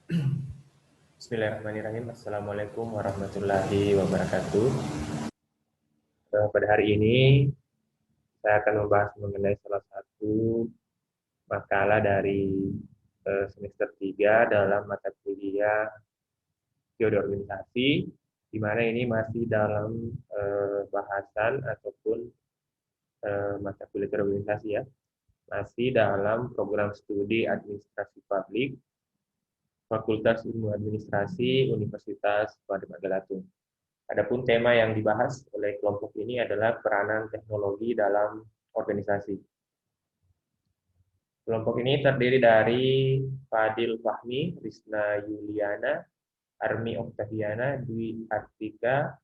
Bismillahirrahmanirrahim. Assalamualaikum warahmatullahi wabarakatuh. Pada hari ini saya akan membahas mengenai salah satu makalah dari semester 3 dalam mata kuliah Teori Organisasi, di mana ini masih dalam bahasan ataupun mata kuliah Teori Organisasi ya, masih dalam program studi Administrasi Publik Fakultas Ilmu Administrasi Universitas Padang. Adapun tema yang dibahas oleh kelompok ini adalah peranan teknologi dalam organisasi. Kelompok ini terdiri dari Fadil Fahmi, Risna Yuliana, Armi Oktaviana, Dwi Artika,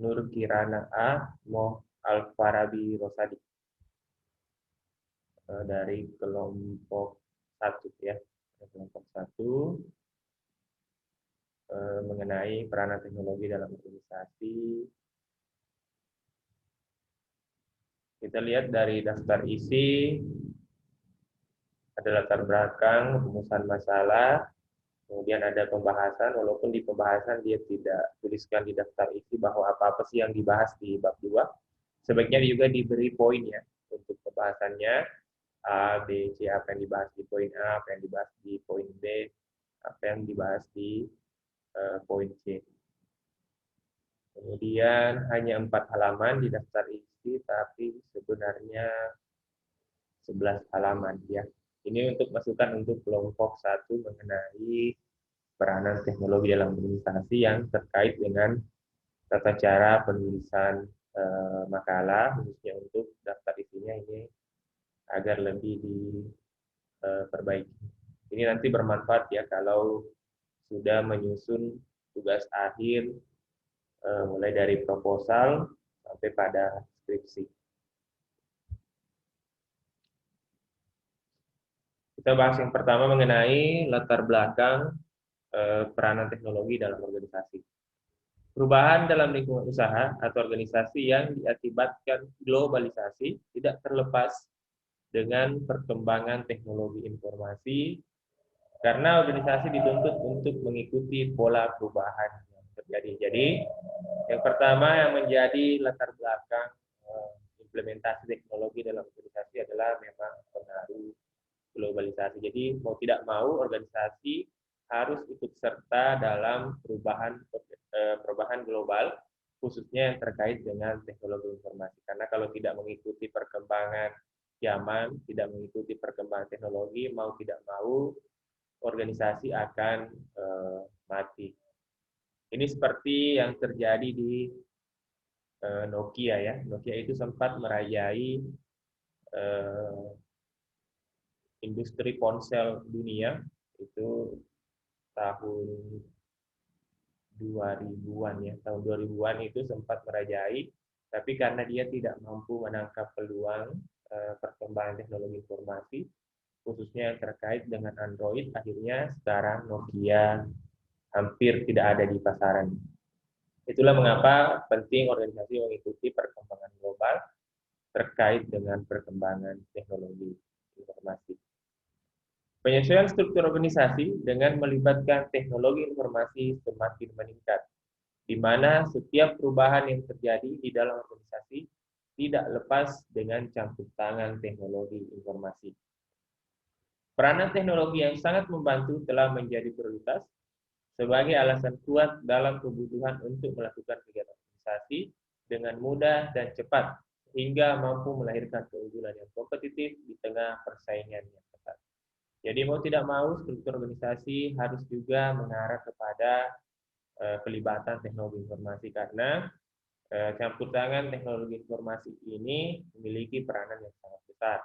Nur Kirana A, Moh Alfarabi Rosadi. Dari kelompok 1 ya. Kelompok 1 mengenai peranan teknologi dalam organisasi. Kita lihat dari daftar isi, ada latar belakang, rumusan masalah, kemudian ada pembahasan, walaupun di pembahasan dia tidak tuliskan di daftar isi bahwa apa-apa sih yang dibahas di bab 2. Sebaiknya juga diberi poin ya untuk pembahasannya, A, B, C, apa yang dibahas di poin A, apa yang dibahas di poin B, apa yang dibahas di poin C. Kemudian hanya 4 halaman di daftar isi, tapi sebenarnya 11 halaman ya. Ini untuk masukan untuk kelompok 1 mengenai peranan teknologi dalam organisasi yang terkait dengan tata cara penulisan makalah, khususnya untuk daftar isinya ini agar lebih diperbaiki. Ini nanti bermanfaat ya kalau sudah menyusun tugas akhir mulai dari proposal sampai pada skripsi. Kita bahas yang pertama mengenai latar belakang peranan teknologi dalam organisasi. Perubahan dalam lingkungan usaha atau organisasi yang diakibatkan globalisasi tidak terlepas dengan perkembangan teknologi informasi, karena organisasi dituntut untuk mengikuti pola perubahan yang terjadi. Jadi, yang pertama yang menjadi latar belakang implementasi teknologi dalam organisasi adalah memang pengaruh globalisasi. Jadi mau tidak mau organisasi harus ikut serta dalam perubahan global, khususnya yang terkait dengan teknologi informasi. Karena kalau tidak mengikuti perkembangan zaman, tidak mengikuti perkembangan teknologi, mau tidak mau organisasi akan mati. Ini seperti yang terjadi di Nokia ya. Nokia itu sempat merajai industri ponsel dunia itu tahun 2000-an ya. Tahun 2000-an itu sempat merajai, tapi karena dia tidak mampu menangkap peluang perkembangan teknologi informasi, khususnya yang terkait dengan Android, akhirnya sekarang Nokia hampir tidak ada di pasaran. Itulah mengapa penting organisasi mengikuti perkembangan global terkait dengan perkembangan teknologi informasi. Penyesuaian struktur organisasi dengan melibatkan teknologi informasi semakin meningkat, di mana setiap perubahan yang terjadi di dalam organisasi tidak lepas dengan campur tangan teknologi informasi. Peranan teknologi yang sangat membantu telah menjadi prioritas sebagai alasan kuat dalam kebutuhan untuk melakukan kegiatan organisasi dengan mudah dan cepat, hingga mampu melahirkan keunggulan yang kompetitif di tengah persaingan yang ketat. Jadi mau tidak mau struktur organisasi harus juga mengarah kepada pelibatan teknologi informasi, karena campur tangan teknologi informasi ini memiliki peranan yang sangat besar.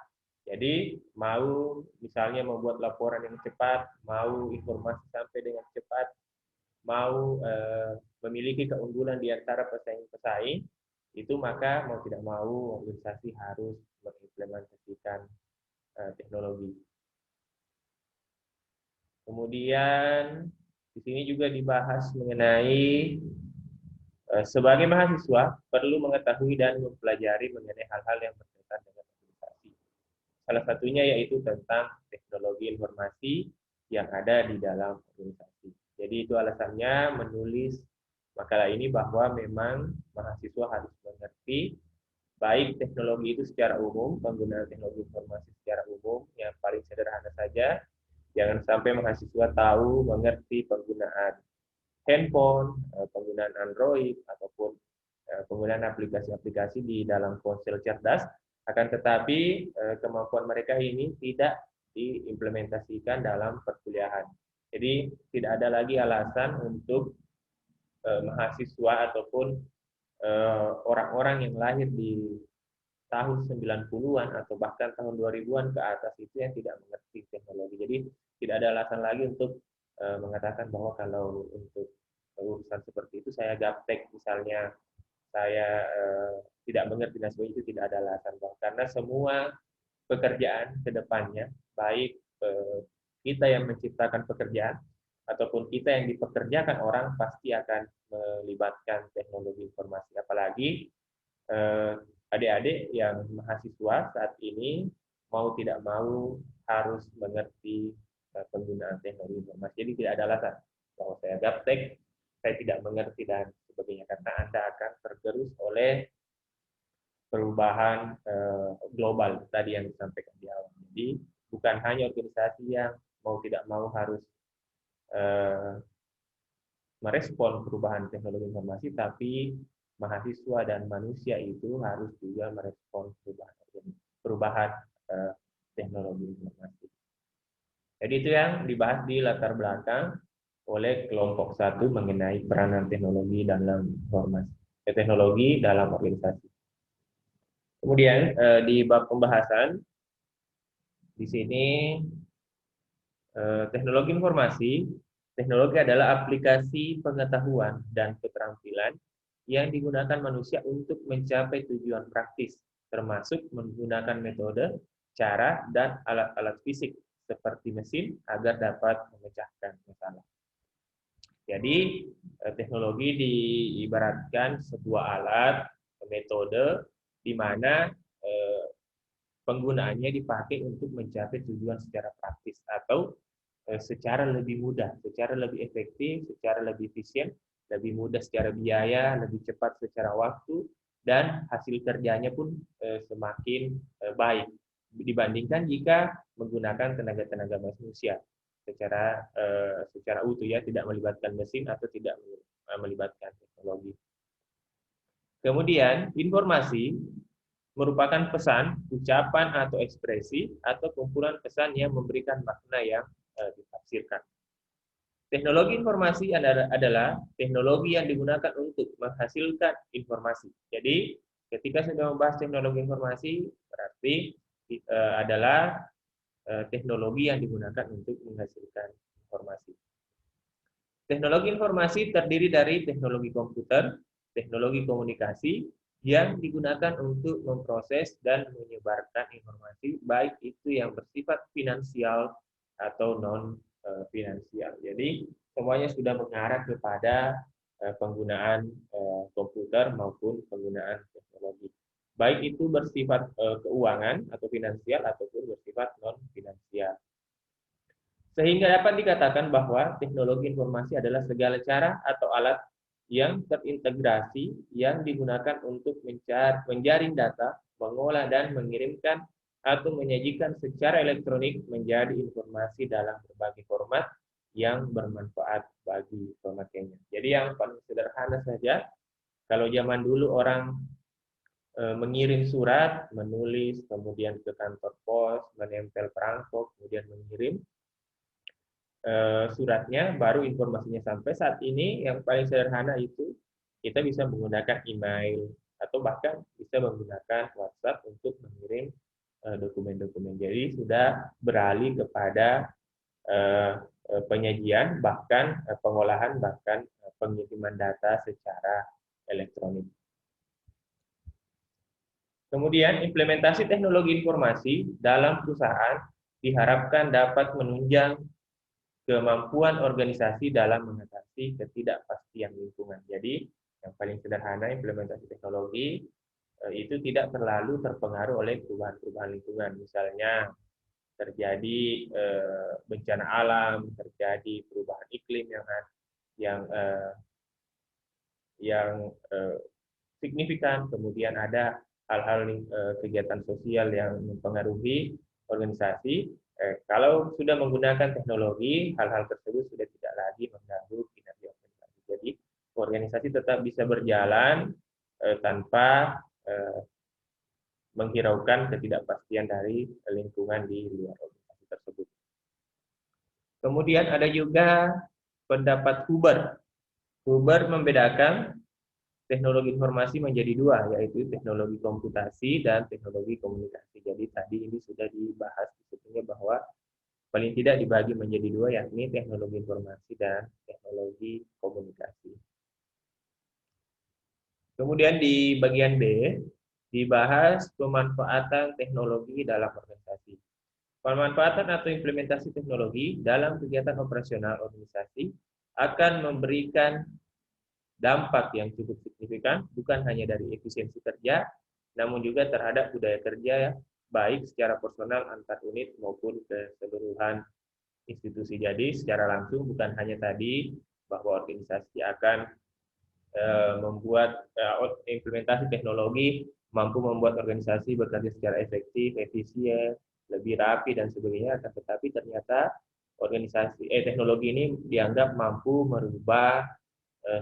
Jadi mau misalnya membuat laporan yang cepat, mau informasi sampai dengan cepat, mau memiliki keunggulan di antara pesaing-pesaing, itu maka mau tidak mau organisasi harus mengimplementasikan teknologi. Kemudian di sini juga dibahas mengenai sebagai mahasiswa perlu mengetahui dan mempelajari mengenai hal-hal yang berkaitan dengan organisasi. Salah satunya yaitu tentang teknologi informasi yang ada di dalam organisasi. Jadi itu alasannya menulis makalah ini, bahwa memang mahasiswa harus mengerti baik teknologi itu secara umum, penggunaan teknologi informasi secara umum, yang paling sederhana saja. Jangan sampai mahasiswa tahu, mengerti penggunaan handphone, penggunaan Android, ataupun penggunaan aplikasi-aplikasi di dalam ponsel cerdas, akan tetapi kemampuan mereka ini tidak diimplementasikan dalam perkuliahan. Jadi tidak ada lagi alasan untuk mahasiswa ataupun orang-orang yang lahir di tahun 90-an atau bahkan tahun 2000-an ke atas itu yang tidak mengerti teknologi. Jadi tidak ada alasan lagi untuk mengatakan bahwa kalau untuk urusan seperti itu saya gaptek, misalnya saya tidak mengerti dan sebagainya, itu tidak ada alasan, bahwa karena semua pekerjaan ke depannya, baik kita yang menciptakan pekerjaan ataupun kita yang dipekerjakan orang, pasti akan melibatkan teknologi informasi. Apalagi adik-adik yang mahasiswa saat ini mau tidak mau harus mengerti penggunaan teknologi informasi. Jadi tidak ada alasan bahwa saya gaptek, saya tidak mengerti dan sebagainya, karena Anda akan tergerus oleh perubahan global tadi yang disampaikan di awal. Jadi bukan hanya organisasi yang mau tidak mau harus merespon perubahan teknologi informasi, tapi mahasiswa dan manusia itu harus juga merespon perubahan teknologi informasi. Jadi itu yang dibahas di latar belakang oleh kelompok 1 mengenai peranan teknologi dalam informasi, teknologi dalam organisasi. Kemudian di bab pembahasan di sini teknologi informasi, teknologi adalah aplikasi pengetahuan dan keterampilan yang digunakan manusia untuk mencapai tujuan praktis, termasuk menggunakan metode, cara, dan alat-alat fisik seperti mesin agar dapat memecahkan masalah. Jadi teknologi diibaratkan sebuah alat, metode, di mana penggunaannya dipakai untuk mencapai tujuan secara praktis atau secara lebih mudah, secara lebih efektif, secara lebih efisien, lebih mudah secara biaya, lebih cepat secara waktu, dan hasil kerjanya pun semakin baik dibandingkan jika menggunakan tenaga-tenaga manusia secara utuh, ya, tidak melibatkan mesin atau tidak melibatkan teknologi. Kemudian informasi merupakan pesan, ucapan atau ekspresi atau kumpulan pesan yang memberikan makna yang ditafsirkan. Teknologi informasi adalah teknologi yang digunakan untuk menghasilkan informasi. Jadi, ketika sudah membahas teknologi informasi, berarti adalah teknologi yang digunakan untuk menghasilkan informasi. Teknologi informasi terdiri dari teknologi komputer, teknologi komunikasi, yang digunakan untuk memproses dan menyebarkan informasi, baik itu yang bersifat finansial atau non-finansial. Jadi, semuanya sudah mengarah kepada penggunaan komputer maupun penggunaan teknologi. Baik itu bersifat keuangan atau finansial ataupun bersifat non-finansial. Sehingga dapat dikatakan bahwa teknologi informasi adalah segala cara atau alat yang terintegrasi yang digunakan untuk menjaring data, mengolah dan mengirimkan atau menyajikan secara elektronik menjadi informasi dalam berbagai format yang bermanfaat bagi pemakainya. Jadi yang paling sederhana saja, kalau zaman dulu orang mengirim surat, menulis, kemudian ke kantor pos, menempel perangko, kemudian mengirim suratnya, baru informasinya sampai. Saat ini yang paling sederhana itu kita bisa menggunakan email atau bahkan bisa menggunakan WhatsApp untuk mengirim dokumen-dokumen. Jadi sudah beralih kepada penyajian, bahkan pengolahan, bahkan pengiriman data secara elektronik. Kemudian implementasi teknologi informasi dalam perusahaan diharapkan dapat menunjang kemampuan organisasi dalam mengatasi ketidakpastian lingkungan. Jadi yang paling sederhana, implementasi teknologi itu tidak terlalu terpengaruh oleh perubahan-perubahan lingkungan. Misalnya terjadi bencana alam, terjadi perubahan iklim yang signifikan, kemudian ada hal-hal kegiatan sosial yang mempengaruhi organisasi. Kalau sudah menggunakan teknologi, hal-hal tersebut sudah tidak lagi mengganggu kinerja organisasi. Jadi organisasi tetap bisa berjalan tanpa menghiraukan ketidakpastian dari lingkungan di luar organisasi tersebut. Kemudian ada juga pendapat Huber. Huber membedakan teknologi informasi menjadi dua, yaitu teknologi komputasi dan teknologi komunikasi. Jadi tadi ini sudah dibahas sebetulnya bahwa paling tidak dibagi menjadi dua, yakni teknologi informasi dan teknologi komunikasi. Kemudian di bagian B, dibahas pemanfaatan teknologi dalam organisasi. Pemanfaatan atau implementasi teknologi dalam kegiatan operasional organisasi akan memberikan dampak yang cukup signifikan, bukan hanya dari efisiensi kerja, namun juga terhadap budaya kerja baik secara personal antar unit maupun keseluruhan institusi. Jadi secara langsung bukan hanya tadi bahwa organisasi akan membuat implementasi teknologi mampu membuat organisasi bekerja secara efektif, efisien, lebih rapi dan sebagainya, tetapi ternyata teknologi ini dianggap mampu merubah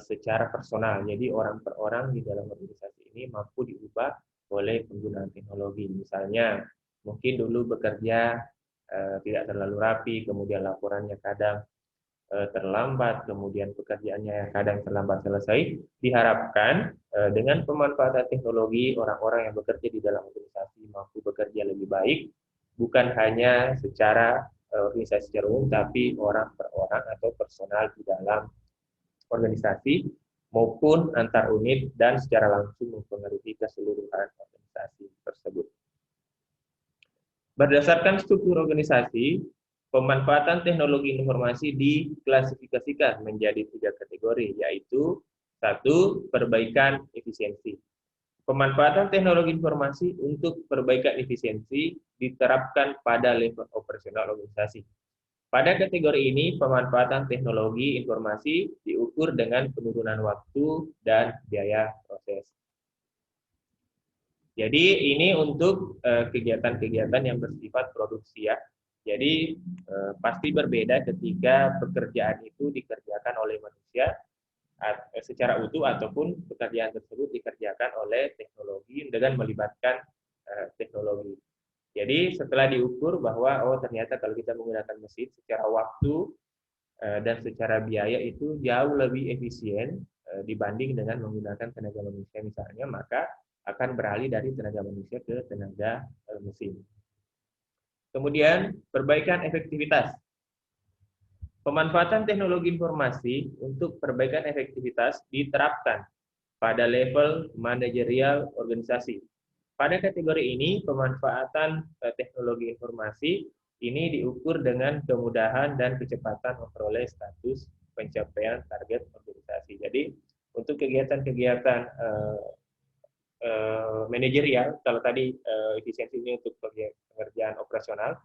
secara personal. Jadi orang per orang di dalam organisasi ini mampu diubah oleh penggunaan teknologi. Misalnya mungkin dulu bekerja tidak terlalu rapi, kemudian laporannya kadang terlambat, kemudian pekerjaannya kadang terlambat selesai. Diharapkan dengan pemanfaatan teknologi, orang-orang yang bekerja di dalam organisasi mampu bekerja lebih baik, bukan hanya secara organisasi secara umum, tapi orang per orang atau personal di dalam organisasi maupun antar unit dan secara langsung mempengaruhi keseluruhan organisasi tersebut. Berdasarkan struktur organisasi, pemanfaatan teknologi informasi diklasifikasikan menjadi 3 kategori, yaitu 1. Perbaikan efisiensi. Pemanfaatan teknologi informasi untuk perbaikan efisiensi diterapkan pada level operasional organisasi. Pada kategori ini, pemanfaatan teknologi informasi diukur dengan penurunan waktu dan biaya proses. Jadi ini untuk kegiatan-kegiatan yang bersifat produksi ya. Jadi pasti berbeda ketika pekerjaan itu dikerjakan oleh manusia secara utuh ataupun pekerjaan tersebut dikerjakan oleh teknologi dengan melibatkan teknologi. Jadi setelah diukur bahwa ternyata kalau kita menggunakan mesin secara waktu dan secara biaya itu jauh lebih efisien dibanding dengan menggunakan tenaga manusia misalnya, maka akan beralih dari tenaga manusia ke tenaga mesin. Kemudian perbaikan efektivitas. Pemanfaatan teknologi informasi untuk perbaikan efektivitas diterapkan pada level manajerial organisasi. Pada kategori ini, pemanfaatan teknologi informasi ini diukur dengan kemudahan dan kecepatan memperoleh status pencapaian target organisasi. Jadi, untuk kegiatan-kegiatan manajerial, kalau tadi efisiensi ini untuk pengerjaan operasional,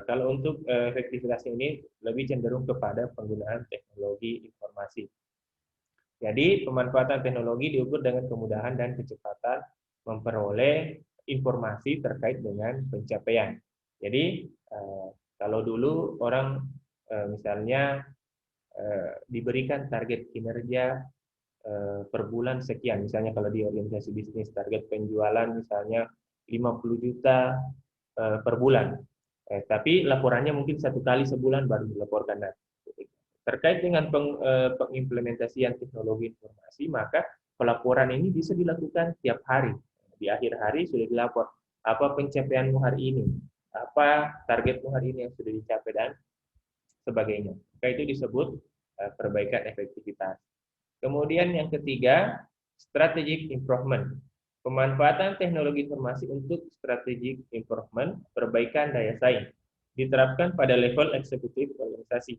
kalau untuk efektivitas ini lebih cenderung kepada penggunaan teknologi informasi. Jadi pemanfaatan teknologi diukur dengan kemudahan dan kecepatan memperoleh informasi terkait dengan pencapaian. Jadi kalau dulu orang misalnya diberikan target kinerja per bulan sekian, misalnya kalau di organisasi bisnis target penjualan misalnya 50 juta per bulan, tapi laporannya mungkin 1 kali sebulan baru dilaporkan. Nah, terkait dengan pengimplementasian teknologi informasi, maka pelaporan ini bisa dilakukan tiap hari. Di akhir hari sudah dilapor apa pencapaianmu hari ini, apa targetmu hari ini yang sudah dicapai dan sebagainya. Maka itu disebut perbaikan efektivitas. Kemudian yang ketiga, strategic improvement. Pemanfaatan teknologi informasi untuk strategic improvement, perbaikan daya saing, diterapkan pada level eksekutif organisasi.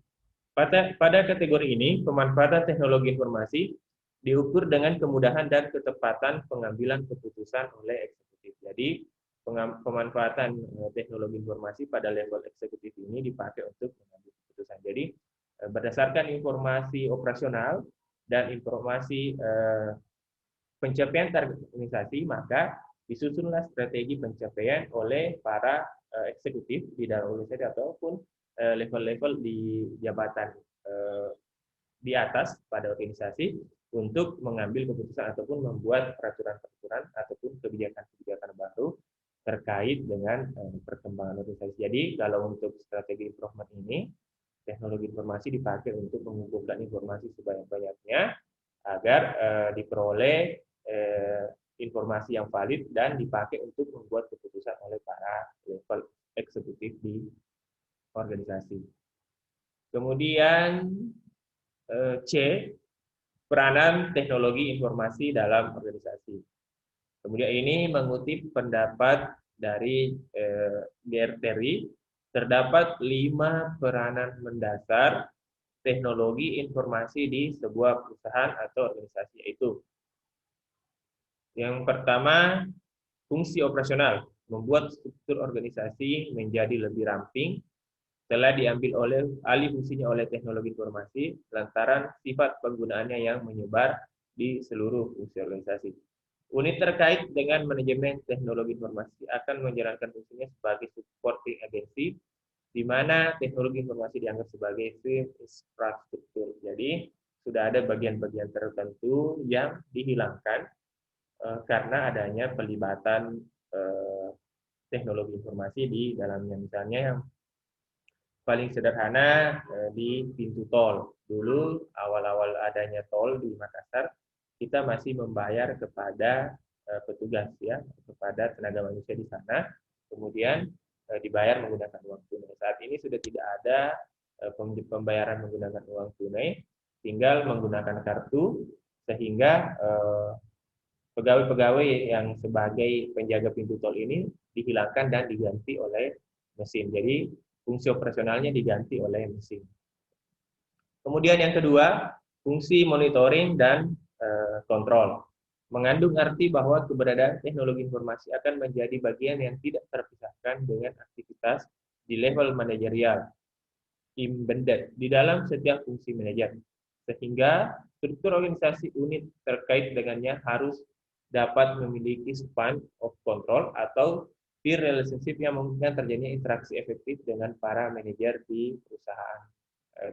Pada kategori ini, pemanfaatan teknologi informasi diukur dengan kemudahan dan ketepatan pengambilan keputusan oleh eksekutif. Jadi, pemanfaatan teknologi informasi pada level eksekutif ini dipakai untuk mengambil keputusan. Jadi berdasarkan informasi operasional dan informasi pencapaian target organisasi, maka disusunlah strategi pencapaian oleh para eksekutif di dalam organisasi ataupun level-level di jabatan di atas pada organisasi untuk mengambil keputusan ataupun membuat peraturan-peraturan ataupun kebijakan-kebijakan baru terkait dengan perkembangan organisasi. Jadi kalau untuk strategi improvement ini, teknologi informasi dipakai untuk mengumpulkan informasi sebanyak-banyaknya agar diperoleh informasi yang valid dan dipakai untuk membuat keputusan oleh para level eksekutif di organisasi. Kemudian C, peranan teknologi informasi dalam organisasi. Kemudian ini mengutip pendapat dari Gerd Terry, terdapat 5 peranan mendasar teknologi informasi di sebuah perusahaan atau organisasi, yaitu yang pertama, fungsi operasional, membuat struktur organisasi menjadi lebih ramping telah diambil alih fungsinya oleh teknologi informasi lantaran sifat penggunaannya yang menyebar di seluruh fungsi organisasi. Unit terkait dengan manajemen teknologi informasi akan menjalankan fungsinya sebagai supporting agency, di mana teknologi informasi dianggap sebagai infrastruktur. Jadi, sudah ada bagian-bagian tertentu yang dihilangkan karena adanya pelibatan teknologi informasi di dalamnya. Misalnya yang paling sederhana di pintu tol. Dulu awal-awal adanya tol di Makassar, kita masih membayar kepada petugas ya, kepada tenaga manusia di sana. Kemudian dibayar menggunakan uang tunai. Saat ini sudah tidak ada pembayaran menggunakan uang tunai, tinggal menggunakan kartu sehingga pegawai-pegawai yang sebagai penjaga pintu tol ini dihilangkan dan diganti oleh mesin. Jadi fungsi operasionalnya diganti oleh mesin. Kemudian yang kedua, fungsi monitoring dan kontrol. Mengandung arti bahwa keberadaan teknologi informasi akan menjadi bagian yang tidak terpisahkan dengan aktivitas di level manajerial, embedded di dalam setiap fungsi manajer. Sehingga struktur organisasi unit terkait dengannya harus dapat memiliki span of control atau peer relationship yang memungkinkan terjadinya interaksi efektif dengan para manajer di perusahaan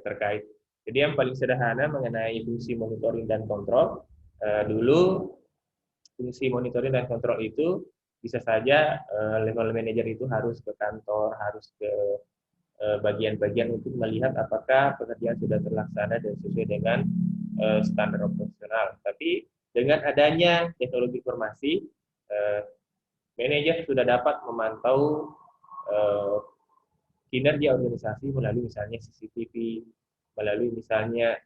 terkait. Jadi yang paling sederhana mengenai fungsi monitoring dan kontrol, dulu fungsi monitoring dan kontrol itu bisa saja level manajer itu harus ke kantor, harus ke bagian-bagian untuk melihat apakah pekerjaan sudah terlaksana dan sesuai dengan standar operasional. Tapi dengan adanya teknologi informasi, manajer sudah dapat memantau kinerja organisasi melalui misalnya CCTV, melalui misalnya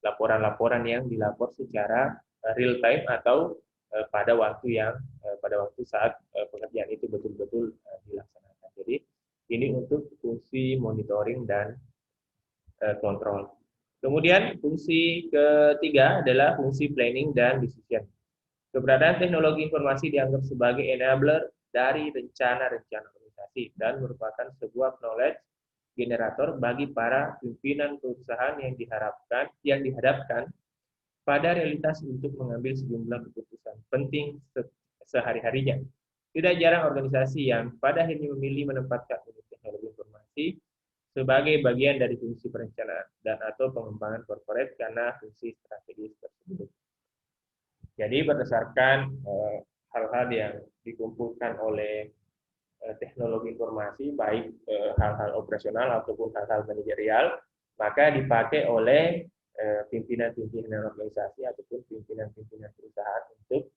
laporan-laporan yang dilapor secara real time atau pada waktu saat pekerjaan itu betul-betul dilaksanakan. Jadi ini untuk fungsi monitoring dan kontrol. Kemudian fungsi ketiga adalah fungsi planning dan decision. Keberadaan teknologi informasi dianggap sebagai enabler dari rencana-rencana organisasi dan merupakan sebuah knowledge generator bagi para pimpinan perusahaan yang dihadapkan pada realitas untuk mengambil sejumlah keputusan penting sehari-harinya. Tidak jarang organisasi yang pada akhirnya memilih menempatkan unit teknologi informasi sebagai bagian dari fungsi perencanaan dan atau pengembangan corporate karena fungsi strategis tersebut. Jadi berdasarkan hal-hal yang dikumpulkan oleh teknologi informasi, baik hal-hal operasional ataupun hal-hal manajerial, maka dipakai oleh pimpinan-pimpinan organisasi ataupun pimpinan-pimpinan perusahaan untuk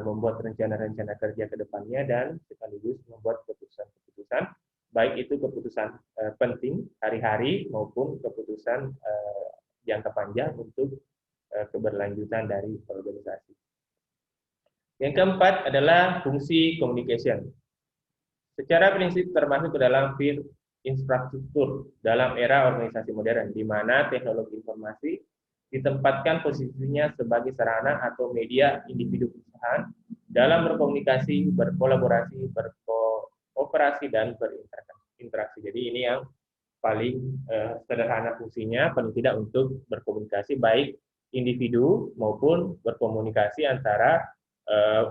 membuat rencana-rencana kerja ke depannya dan sekaligus membuat keputusan-keputusan, baik itu keputusan penting hari-hari maupun keputusan jangka panjang untuk keberlanjutan dari organisasi. Yang keempat adalah fungsi communication. Secara prinsip termasuk ke dalam peer infrastruktur dalam era organisasi modern, di mana teknologi informasi ditempatkan posisinya sebagai sarana atau media individu perusahaan dalam berkomunikasi, berkolaborasi, berkooperasi, dan berinteraksi. Jadi ini yang paling sederhana fungsinya, paling tidak untuk berkomunikasi baik individu maupun berkomunikasi antara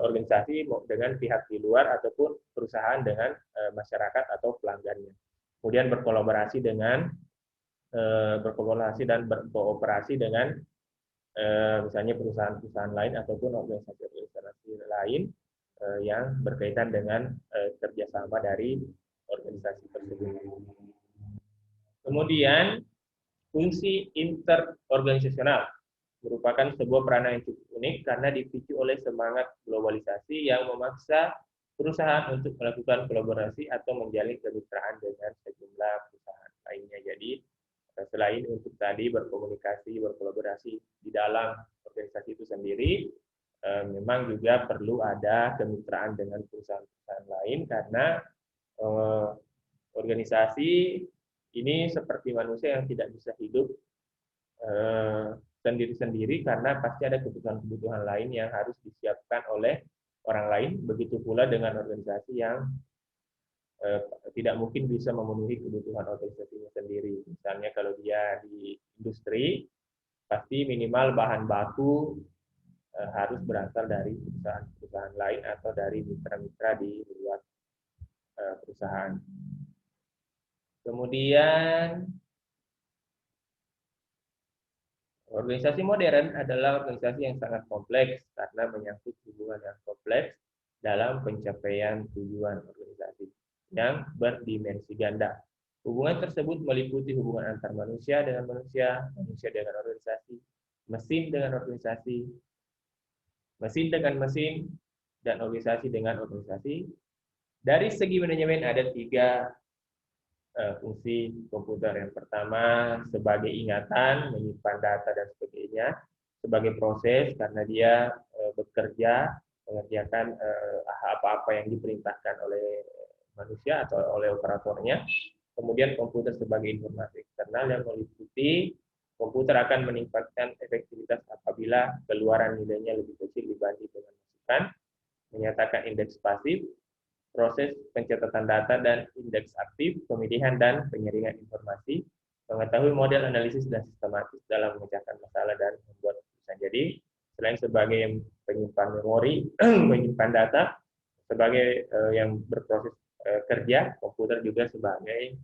organisasi dengan pihak di luar ataupun perusahaan dengan masyarakat atau pelanggannya. Kemudian berkolaborasi dan berkooperasi dengan misalnya perusahaan-perusahaan lain ataupun organisasi-organisasi lain yang berkaitan dengan kerjasama dari organisasi tersebut. Kemudian fungsi interorganisasional merupakan sebuah peranan yang cukup unik karena dipicu oleh semangat globalisasi yang memaksa perusahaan untuk melakukan kolaborasi atau menjalin kemitraan dengan sejumlah perusahaan lainnya. Jadi selain untuk tadi berkomunikasi, berkolaborasi di dalam organisasi itu sendiri, memang juga perlu ada kemitraan dengan perusahaan-perusahaan lain karena organisasi ini seperti manusia yang tidak bisa hidup sendiri-sendiri karena pasti ada kebutuhan-kebutuhan lain yang harus disiapkan oleh orang lain. Begitu pula dengan organisasi yang tidak mungkin bisa memenuhi kebutuhan organisasinya sendiri. Misalnya kalau dia di industri, pasti minimal bahan baku harus berasal dari perusahaan-perusahaan lain atau dari mitra-mitra di luar perusahaan. Kemudian organisasi modern adalah organisasi yang sangat kompleks karena menyangkut hubungan yang kompleks dalam pencapaian tujuan organisasi yang berdimensi ganda. Hubungan tersebut meliputi hubungan antar manusia dengan manusia, manusia dengan organisasi, mesin dengan organisasi, mesin dengan mesin, dan organisasi dengan organisasi. Dari segi manajemen ada 3 fungsi komputer. Yang pertama sebagai ingatan, menyimpan data dan sebagainya, sebagai proses karena dia bekerja mengerjakan apa-apa yang diperintahkan oleh manusia atau oleh operatornya. Kemudian komputer sebagai informasi eksternal yang meliputi komputer akan meningkatkan efektivitas apabila keluaran nilainya lebih kecil dibanding dengan masukan, menyatakan indeks pasif, proses pencatatan data dan indeks aktif, pemilihan dan penyaringan informasi, mengetahui model analisis dan sistematis dalam memecahkan masalah dan membuat keputusan. Jadi, selain sebagai penyimpan memori, menyimpan data, sebagai yang berproses kerja, komputer juga sebagai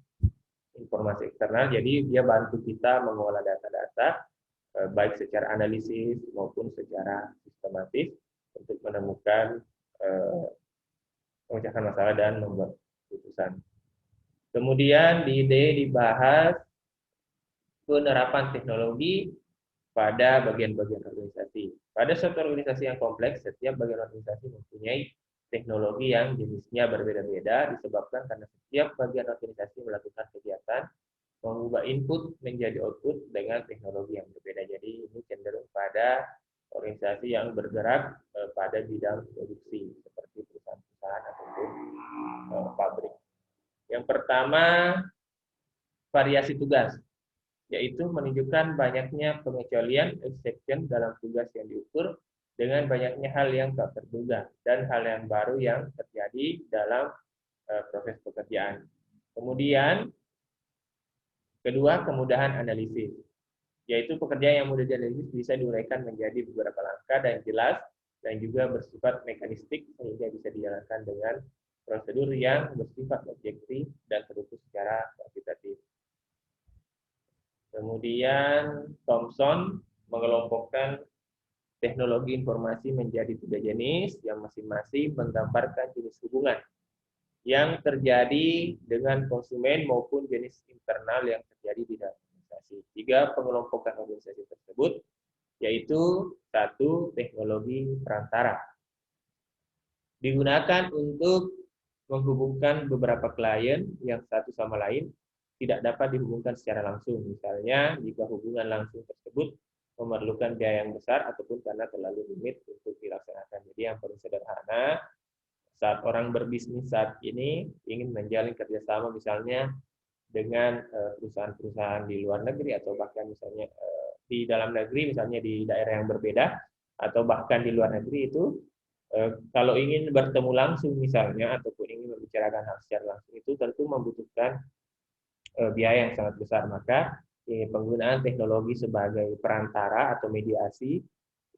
informasi eksternal. Jadi, dia bantu kita mengolah data-data, baik secara analisis maupun secara sistematis, untuk menemukan memecahkan masalah dan membuat keputusan. Kemudian di D dibahas penerapan teknologi pada bagian-bagian organisasi. Pada suatu organisasi yang kompleks, setiap bagian organisasi mempunyai teknologi yang jenisnya berbeda-beda disebabkan karena setiap bagian organisasi melakukan kegiatan mengubah input menjadi output dengan teknologi yang berbeda. Jadi ini cenderung pada organisasi yang bergerak pada bidang produksi seperti perusahaan-perusahaan ataupun pabrik. Yang pertama, variasi tugas, yaitu menunjukkan banyaknya pengecualian exception dalam tugas yang diukur dengan banyaknya hal yang tak terduga dan hal yang baru yang terjadi dalam proses pekerjaan. Kemudian, kedua, kemudahan analisis, yaitu pekerjaan yang mudah dianalisis bisa diuraikan menjadi beberapa langkah dan jelas dan juga bersifat mekanistik sehingga bisa dijalankan dengan prosedur yang bersifat objektif dan terukur secara kuantitatif. Kemudian Thomson mengelompokkan teknologi informasi menjadi 3 jenis yang masing-masing menggambarkan jenis hubungan yang terjadi dengan konsumen maupun jenis internal yang terjadi di dalam organisasi. 3 pengelompokan organisasi tersebut yaitu 1. Teknologi perantara. Digunakan untuk menghubungkan beberapa klien yang satu sama lain tidak dapat dihubungkan secara langsung. Misalnya, jika hubungan langsung tersebut memerlukan biaya yang besar ataupun karena terlalu rumit untuk dilaksanakan. Jadi yang paling sederhana, saat orang berbisnis saat ini ingin menjalin kerjasama misalnya dengan perusahaan-perusahaan di luar negeri atau bahkan misalnya di dalam negeri, misalnya di daerah yang berbeda, atau bahkan di luar negeri itu, Kalau ingin bertemu langsung misalnya ataupun ingin membicarakan hal secara langsung itu tentu membutuhkan biaya yang sangat besar. Maka penggunaan teknologi sebagai perantara atau mediasi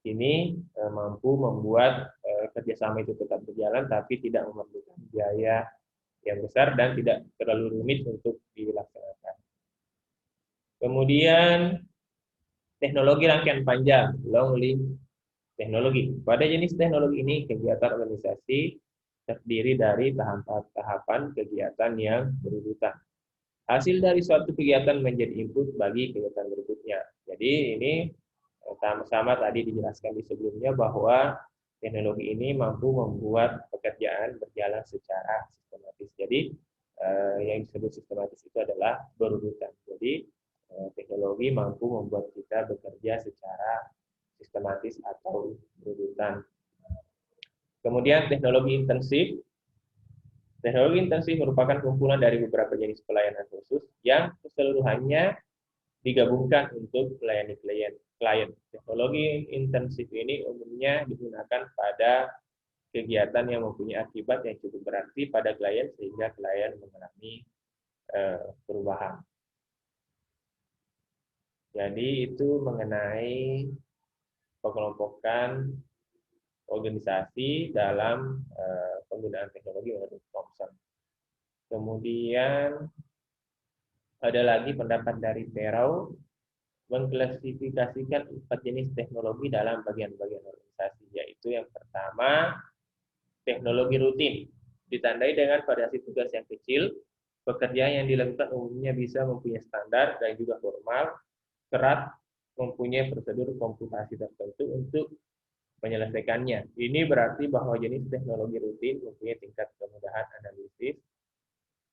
ini mampu membuat kerjasama itu tetap berjalan tapi tidak memerlukan biaya yang besar dan tidak terlalu rumit untuk dilaksanakan. Kemudian teknologi rangkaian panjang, long link teknologi. Pada jenis teknologi ini, kegiatan organisasi terdiri dari tahapan kegiatan yang berurutan. Hasil dari suatu kegiatan menjadi input bagi kegiatan berikutnya. Jadi ini sama-sama tadi dijelaskan di sebelumnya bahwa teknologi ini mampu membuat pekerjaan berjalan secara sistematis. Jadi yang disebut sistematis itu adalah berurutan. Jadi teknologi mampu membuat kita bekerja secara sistematis atau berurutan. Kemudian teknologi intensif. Teknologi intensif merupakan kumpulan dari beberapa jenis pelayanan khusus yang keseluruhannya digabungkan untuk melayani klien. Teknologi intensif ini umumnya digunakan pada kegiatan yang mempunyai akibat yang cukup berarti pada klien sehingga klien mengalami perubahan. Jadi itu mengenai pengelompokan organisasi dalam penggunaan teknologi menurut Thomson. Kemudian ada lagi pendapat dari Terau mengklasifikasikan 4 jenis teknologi dalam bagian-bagian organisasi, yaitu yang pertama teknologi rutin, ditandai dengan variasi tugas yang kecil, pekerjaan yang dilakukan umumnya bisa mempunyai standar dan juga formal, kerat, mempunyai prosedur komputasi tertentu untuk menyelesaikannya. Ini berarti bahwa jenis teknologi rutin mempunyai tingkat kemudahan analisis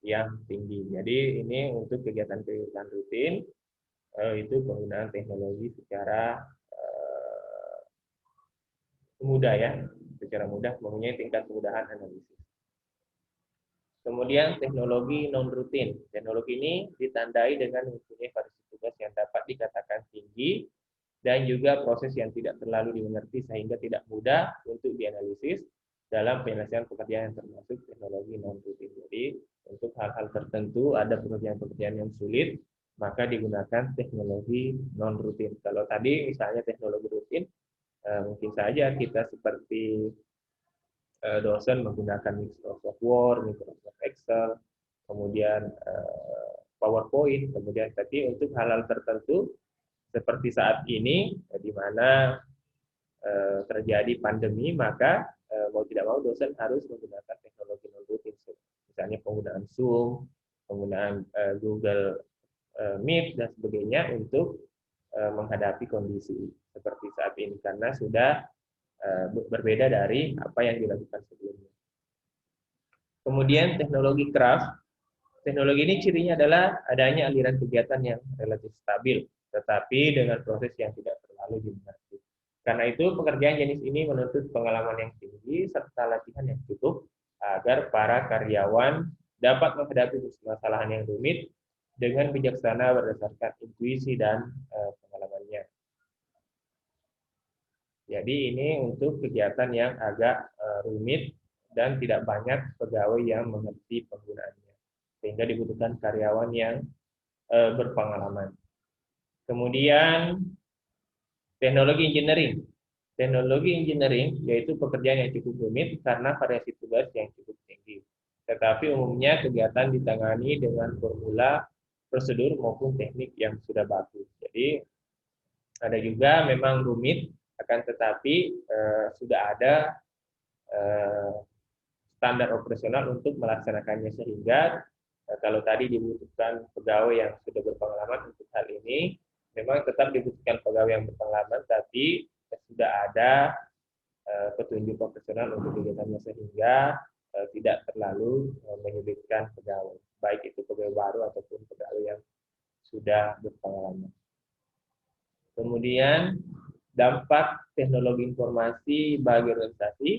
yang tinggi. Jadi ini untuk kegiatan-kegiatan rutin itu penggunaan teknologi secara mudah ya, secara mudah mempunyai tingkat kemudahan analisis. Kemudian teknologi non rutin. Teknologi ini ditandai dengan mempunyai variasi tugas yang dapat dikatakan tinggi dan juga proses yang tidak terlalu dimengerti sehingga tidak mudah untuk dianalisis dalam penyelesaian pekerjaan yang termasuk teknologi non rutin. Jadi untuk hal-hal tertentu ada pekerjaan-pekerjaan yang sulit, maka digunakan teknologi non rutin. Kalau tadi misalnya teknologi rutin, mungkin saja kita seperti dosen menggunakan Microsoft Word, Microsoft Excel, kemudian PowerPoint, kemudian tapi untuk hal-hal tertentu seperti saat ini di mana terjadi pandemi, maka mau tidak mau dosen harus menggunakan teknologi non rutin, misalnya penggunaan Zoom, penggunaan Google Meet dan sebagainya untuk menghadapi kondisi seperti saat ini karena sudah berbeda dari apa yang dilakukan sebelumnya. Kemudian teknologi craft. Teknologi ini cirinya adalah adanya aliran kegiatan yang relatif stabil, tetapi dengan proses yang tidak terlalu dimengerti. Karena itu pekerjaan jenis ini menuntut pengalaman yang tinggi serta latihan yang cukup agar para karyawan dapat menghadapi permasalahan yang rumit dengan bijaksana berdasarkan intuisi dan pengalamannya. Jadi ini untuk kegiatan yang agak rumit dan tidak banyak pegawai yang mengerti penggunaannya, sehingga dibutuhkan karyawan yang berpengalaman. Kemudian teknologi engineering. Teknologi engineering yaitu pekerjaan yang cukup rumit karena variasi tugas yang cukup tinggi. Tetapi umumnya kegiatan ditangani dengan formula, prosedur maupun teknik yang sudah bagus. Jadi ada juga memang rumit, akan tetapi sudah ada standar operasional untuk melaksanakannya sehingga kalau tadi dibutuhkan pegawai yang sudah berpengalaman untuk hal ini, memang tetap dibutuhkan pegawai yang berpengalaman, tapi sudah ada petunjuk profesional untuk kegiatannya sehingga tidak terlalu menyulitkan pegawai, baik itu pegawai baru ataupun pegawai yang sudah berpengalaman. Kemudian dampak teknologi informasi bagi organisasi.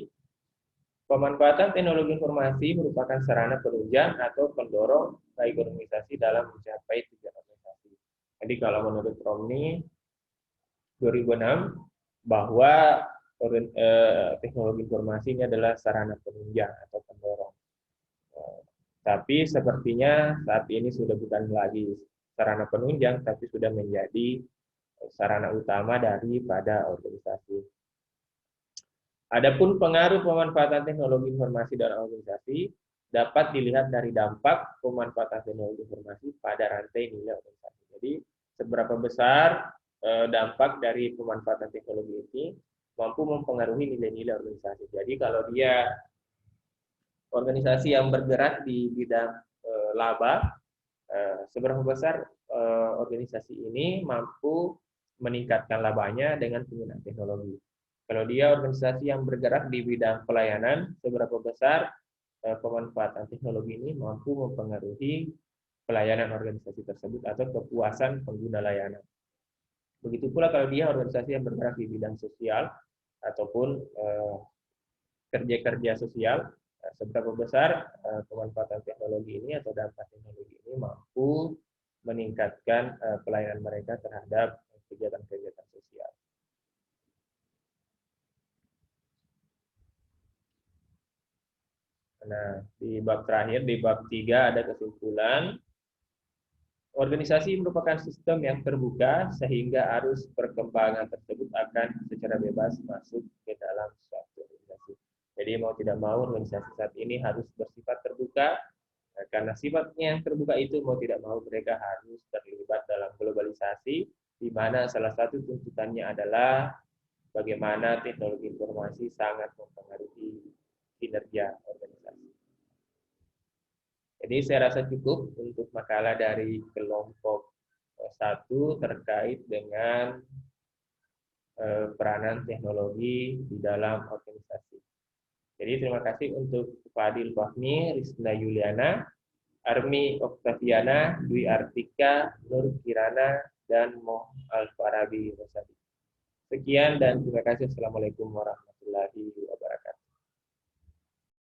Pemanfaatan teknologi informasi merupakan sarana penunjang atau pendorong bagi organisasi dalam mencapai tujuan organisasi. Jadi kalau menurut Romney 2006 bahwa teknologi informasi ini adalah sarana penunjang atau pendorong. Tapi sepertinya saat ini sudah bukan lagi sarana penunjang, tapi sudah menjadi sarana utama daripada organisasi. Adapun pengaruh pemanfaatan teknologi informasi dalam organisasi dapat dilihat dari dampak pemanfaatan teknologi informasi pada rantai nilai organisasi. Jadi, seberapa besar dampak dari pemanfaatan teknologi ini mampu mempengaruhi nilai-nilai organisasi. Jadi, kalau dia organisasi yang bergerak di bidang laba, seberapa besar organisasi ini mampu meningkatkan labanya dengan penggunaan teknologi. Kalau dia organisasi yang bergerak di bidang pelayanan, seberapa besar pemanfaatan teknologi ini mampu mempengaruhi pelayanan organisasi tersebut atau kepuasan pengguna layanan. Begitu pula kalau dia organisasi yang bergerak di bidang sosial ataupun kerja-kerja sosial, seberapa besar pemanfaatan teknologi ini atau dampak teknologi ini mampu meningkatkan pelayanan mereka terhadap kegiatan-kegiatan sosial. Nah, di bab terakhir, di bab 3 ada kesimpulan. Organisasi merupakan sistem yang terbuka sehingga arus perkembangan tersebut akan secara bebas masuk ke dalam suatu organisasi. Jadi mau tidak mau organisasi saat ini harus bersifat terbuka, karena sifatnya yang terbuka itu mau tidak mau mereka harus terlibat dalam globalisasi, di mana salah satu tuntutannya adalah bagaimana teknologi informasi sangat mempengaruhi kinerja organisasi. Jadi saya rasa cukup untuk makalah dari kelompok 1 terkait dengan peranan teknologi di dalam organisasi. Jadi terima kasih untuk Fadil Fahmi, Rizna Yuliana, Armi Oktaviana, Dwi Artika, Nur Kirana, dan Moh Al-Farabi Rosadi. Sekian dan terima kasih. Assalamualaikum warahmatullahi wabarakatuh.